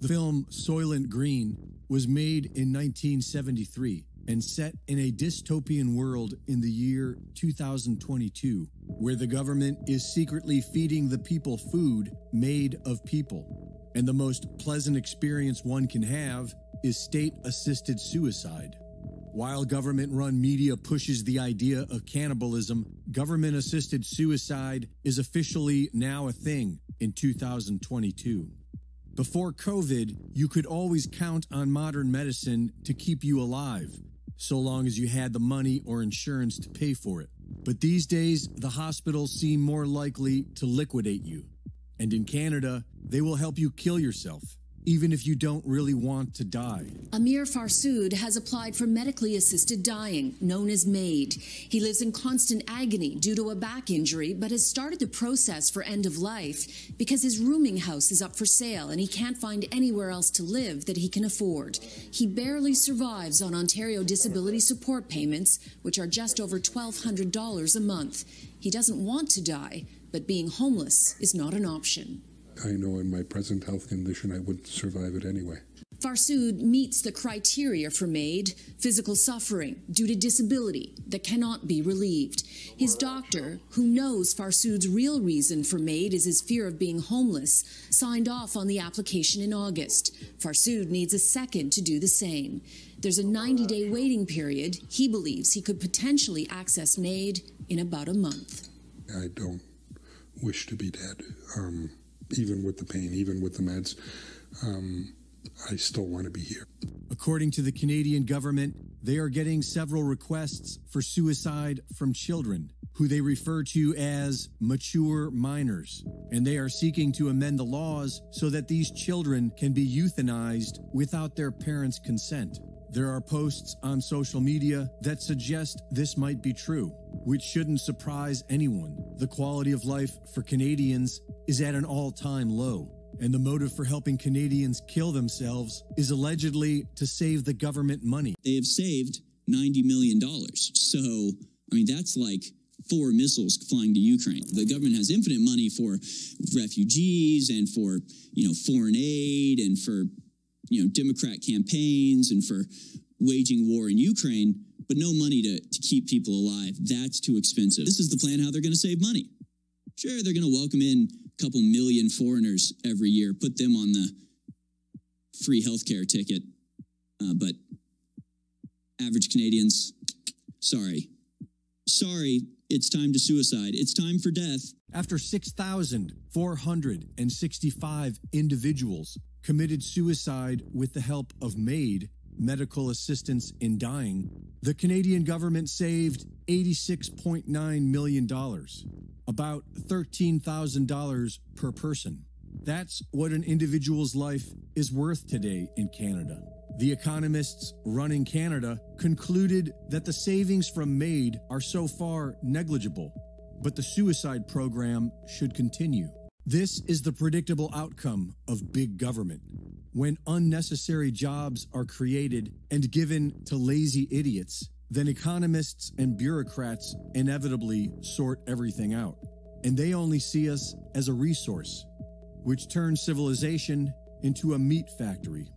The film Soylent Green was made in 1973 and set in a dystopian world in the year 2022, where the government is secretly feeding the people food made of people. And the most pleasant experience one can have is state-assisted suicide. While government-run media pushes the idea of cannibalism, government-assisted suicide is officially now a thing in 2022. Before COVID, you could always count on modern medicine to keep you alive, so long as you had the money or insurance to pay for it. But these days, the hospitals seem more likely to liquidate you. And in Canada, they will help you kill yourself, even if you don't really want to die. Amir Farsood has applied for medically assisted dying, known as MAID. He lives in constant agony due to a back injury, but has started the process for end of life because his rooming house is up for sale and he can't find anywhere else to live that he can afford. He barely survives on Ontario disability support payments, which are just over $1,200 a month. He doesn't want to die, but being homeless is not an option. I know in my present health condition I wouldn't survive it anyway. Farsood meets the criteria for MAID: physical suffering due to disability that cannot be relieved. His doctor, who knows Farsood's real reason for MAID is his fear of being homeless, signed off on the application in August. Farsood needs a second to do the same. There's a 90-day waiting period. He believes he could potentially access MAID in about a month. I don't wish to be dead. Even with the pain, even with the meds, I still want to be here. According to the Canadian government, they are getting several requests for suicide from children, who they refer to as mature minors, and they are seeking to amend the laws so that these children can be euthanized without their parents' consent. There are posts on social media that suggest this might be true, which shouldn't surprise anyone. The quality of life for Canadians is at an all-time low, and the motive for helping Canadians kill themselves is allegedly to save the government money. They have saved $90 million. So, I mean, that's like 4 missiles flying to Ukraine. The government has infinite money for refugees and for, foreign aid and for Democrat campaigns and for waging war in Ukraine, but no money to keep people alive. That's too expensive. This is the plan how they're going to save money. Sure, they're going to welcome in a couple million foreigners every year, put them on the free healthcare ticket. But average Canadians, sorry, it's time to suicide. It's time for death. After 6,465 individuals committed suicide with the help of MAID, medical assistance in dying, the Canadian government saved $86.9 million, about $13,000 per person. That's what an individual's life is worth today in Canada. The economists running Canada concluded that the savings from MAID are so far negligible, but the suicide program should continue. This is the predictable outcome of big government. When unnecessary jobs are created and given to lazy idiots, then economists and bureaucrats inevitably sort everything out. And they only see us as a resource, which turns civilization into a meat factory.